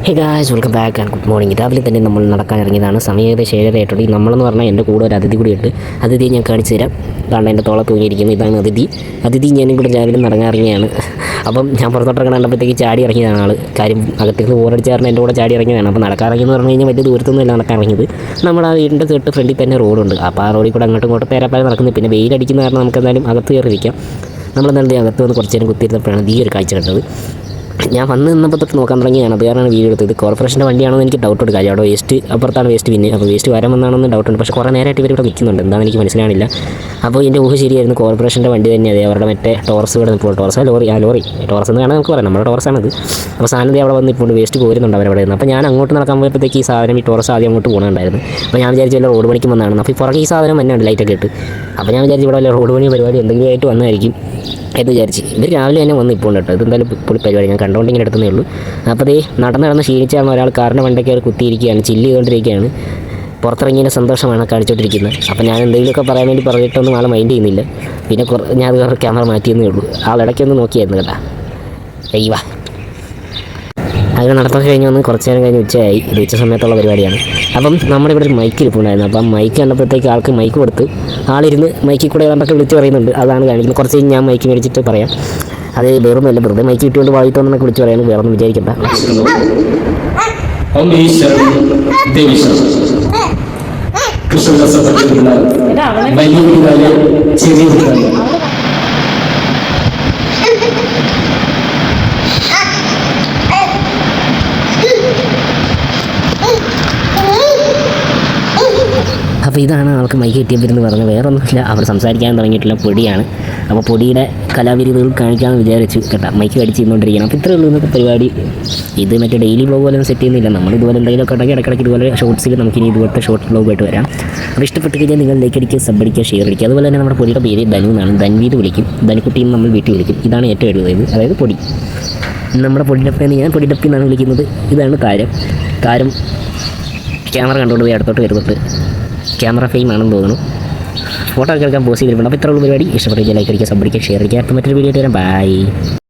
Hey guys, welcome back and good morning. രാവിലെ തന്നെ നമ്മൾ നടക്കാൻ ഇറങ്ങിയതാണ്. സമയം ഏകദേശം 7:30 നമ്മളെന്ന് പറഞ്ഞാൽ എൻ്റെ കൂടെ ഒരു അതിഥി കൂടിയുണ്ട്. അതിഥിയെ ഞാൻ കാണിച്ചു തരാം. കാരണം എൻ്റെ തോളെ തൂങ്ങിയിരിക്കുന്നത് ഇതാണ് അതിഥി ഞാനും കൂടെ രാവിലെ നടക്കാനിറങ്ങിയാണ്. അപ്പം ഞാൻ പുറത്തോട്ടൊക്കെ കണ്ടപ്പോഴത്തേക്ക് ചാടി ഇറങ്ങിയതാണ് ആൾ. കാര്യം അകത്തേക്ക് ഓരടിച്ചാറിന് എൻ്റെ കൂടെ ചാടി ഇറങ്ങിയതാണ്. അപ്പോൾ നടക്കാനിറങ്ങിയെന്ന് പറഞ്ഞു കഴിഞ്ഞാൽ വലിയ ദൂരത്തൊന്നുമില്ല നടക്കാനിറങ്ങിയത്. നമ്മൾ ആ വീടിൻ്റെ തൊട്ട് ഫ്രണ്ടിൽ തന്നെ റോഡുണ്ട്. അപ്പോൾ ആ റോഡിൽ കൂടെ അങ്ങോട്ടും ഇങ്ങോട്ടും പേരാപ്പാരം നടക്കുന്നത്. പിന്നെ വെയിലടിക്കുന്ന കാരണം നമുക്ക് എന്തായാലും അകത്ത് കയറിയിരിക്കാം. നമ്മളെന്തായാലും അകത്ത് വന്ന് കുറച്ച് നേരം കുത്തിയിരുന്നപ്പോഴാണ് ഈ ഒരു കാഴ്ച കണ്ടത്. ഞാൻ വന്ന് നിന്നപ്പോൾ തൊട്ട് നോക്കാൻ തുടങ്ങിയാണ്. അത് കാരണമാണ് വീഡിയോ എടുത്തത്. കോർപ്പറേഷൻ്റെ വണ്ടിയാണെന്ന് എനിക്ക് ഡൗട്ടുണ്ട്. കാര്യം അവിടെ വേസ്റ്റ് അപ്പുറത്താണ് വേസ്റ്റ് പിന്നെ. അപ്പോൾ വേസ്റ്റ് വരാമെന്നാണെന്ന് ഡൗട്ടുണ്ട്. പക്ഷേ കുറേ നേരമായിട്ട് ഇവരിവിടെ നിൽക്കുന്നുണ്ട്. എന്താണെന്ന് എനിക്ക് മനസ്സിലാണില്ല. അപ്പോൾ എൻ്റെ ഊഹ ശരിയായിരുന്നു. കോർപ്പറേഷൻ്റെ വണ്ടി തന്നെ അതെ. അവരുടെ മറ്റേ ടോറസ് ഇവിടെ നിൽപ്പോൾ ടോറസ് ലോറി ടോറസ് എന്ന് വേണം നമുക്ക് പറയാം. നമ്മുടെ ടോറസാണത്. അപ്പോൾ സാധനം അവിടെ വന്ന് ഇപ്പോൾ വേസ്റ്റ് കോരുന്നുണ്ട് അവരവിടെ നിന്ന്. അപ്പോൾ ഞാൻ അങ്ങോട്ട് നടക്കാൻ പോയപ്പോഴത്തേക്ക് ഈ സാധനം ഈ ടോറസ് ആദ്യം അങ്ങോട്ട് പോകുന്നുണ്ടായിരുന്നു. അപ്പോൾ ഞാൻ വിചാരിച്ചു വല്ല റോഡ് പണിക്ക് വന്നതാണ്. അപ്പോൾ ഈ പുറകെ ഈ സാധനം വന്നെയുണ്ട് ലൈറ്റൊക്കെ ഇട്ട്. അപ്പോൾ ഞാൻ വിചാരിച്ചു ഇവിടെ വല്ല റോഡ് പണി പരിപാടി എന്തെങ്കിലും ആയിട്ട് വന്നതായിരിക്കും എന്ന് വിചാരിച്ച്. ഇവർ രാവിലെ തന്നെ വന്ന് ഇപ്പോൾ കേട്ടോ. ഇതെന്തായാലും പൊളി പരിപാടി. ഞാൻ കണ്ടുകൊണ്ട് ഇങ്ങനെ എടുത്തതേ ഉള്ളൂ. അപ്പോൾ ദേ നടന്ന് ക്ഷീണിച്ചാണ് ഒരാൾ കാറിൻ്റെ വണ്ടിയൊക്കെ കുത്തിയിരിക്കുകയാണ്, ചില്ല് ചെയ്തുകൊണ്ടിരിക്കുകയാണ്. പുറത്തിറങ്ങിയതിൻ്റെ സന്തോഷമാണ് കാണിച്ചുകൊണ്ടിരിക്കുന്നത്. അപ്പോൾ ഞാൻ എന്തെങ്കിലുമൊക്കെ പറയാൻ വേണ്ടി പറഞ്ഞിട്ടൊന്നും ആൾ മൈൻഡ് ചെയ്യുന്നില്ല. പിന്നെ ഞാൻ അത് ക്യാമറ മാറ്റിയെന്നേ ഉള്ളൂ. ആളിടയ്ക്കൊന്ന് നോക്കിയായിരുന്നു കേട്ടോ. അയ്യവാ അങ്ങനെ നടപ്പൊക്കെ കഴിഞ്ഞ് വന്ന് കുറച്ച് നേരം കഴിഞ്ഞ് ഉച്ചയായി. ഇത് ഉച്ച സമയത്തുള്ള പരിപാടിയാണ്. അപ്പം നമ്മുടെ ഇവിടെ ഒരു മൈക്ക് ഇരിപ്പുണ്ടായിരുന്നു. അപ്പം മൈക്ക് കണ്ടപ്പോഴത്തേക്ക് ആൾക്ക് മൈക്ക് കൊടുത്ത് ആളിരുന്ന് മൈക്കിൽ കൂടെ ഏതാണ്ടൊക്കെ വിളിച്ച് പറയുന്നുണ്ട്. അതാണ് കാണിക്കുന്നത്. കുറച്ച് കഴിഞ്ഞ് ഞാൻ മൈക്ക് മേടിച്ചിട്ട് പറയാം. അത് വേറൊന്നുമല്ല, വെറുതെ മൈക്ക് കിട്ടിക്കൊണ്ട് വായിത്തോന്നൊക്കെ വിളിച്ച് പറയാനും വേറൊന്നും വിചാരിക്കണ്ട. അപ്പോൾ ഇതാണ് ആൾക്ക് മൈക്ക് കിട്ടിയവരെന്ന് പറഞ്ഞത്. വേറൊന്നുമില്ല, അവർ സംസാരിക്കാൻ തുടങ്ങിയിട്ടില്ല. പൊടിയാണ്. അപ്പോൾ പൊടിയുടെ കലാവിരുദ്ധകൾ കാണിക്കാമെന്ന് വിചാരിച്ചു കേട്ടോ. മൈക്ക് കടിച്ച് ഇരുന്നുകൊണ്ടിരിക്കണം. അപ്പോൾ ഇത്രയേ ഉള്ളൂ ഇന്നത്തെ പരിപാടി. ഇത് മറ്റേ ഡെയിലി വ്ലോഗ് പോലെ സെറ്റ് ചെയ്യുന്നില്ല. നമ്മൾ ഇതുപോലെ എന്തെങ്കിലുമൊക്കെ ഉണ്ടെങ്കിൽ ഇടയ്ക്കിടയ്ക്ക് ഇതുപോലെ ഷോർട്സിൽ നമുക്കിനി ഇതുപോലത്തെ ഷോർട്ട് വ്ലോഗായിട്ട് വരാം. അപ്പോൾ ഇഷ്ടപ്പെട്ട് കഴിഞ്ഞാൽ നിങ്ങൾ ലൈക്ക് അടിക്കുക, സബ് അടിക്കുക, ഷെയർ അടിക്കുക. അതുപോലെ തന്നെ നമ്മുടെ പൊടിയുടെ പേര് ധനു എന്നാണ്. ധൻവീത് വിളിക്കും. ധനുക്കുട്ടിയും നമ്മൾ വീട്ടിൽ വിളിക്കും. ഇതാണ് ഏറ്റവും എഴുതുന്നത്, അതായത് പൊടി. നമ്മുടെ പൊടിഡപ്പയെന്ന് ഞാൻ പൊടിഡപ്പി എന്നാണ് വിളിക്കുന്നത്. ഇതാണ് താരം ക്യാമറ കണ്ടുകൊണ്ട് പോയി അടുത്തോട്ട് വരുന്നുണ്ട്. ക്യാമറ ഫെയിം ആണെന്ന് തോന്നുന്നു. ഫോട്ടോ ഒക്കെ എടുക്കാൻ പോസ്റ്റ് ചെയ്തിട്ടുണ്ട്. അപ്പോൾ ഇത്രയുള്ള പരിപാടി. ഇഷ്ടപ്പെട്ട ലൈക്ക് അടിക്കുക, സബ് അടിക്കുക, ഷെയർ അടിക്കുക. അടുത്ത മറ്റൊരു വീഡിയോ ആയിട്ട് വരാം. ബൈ.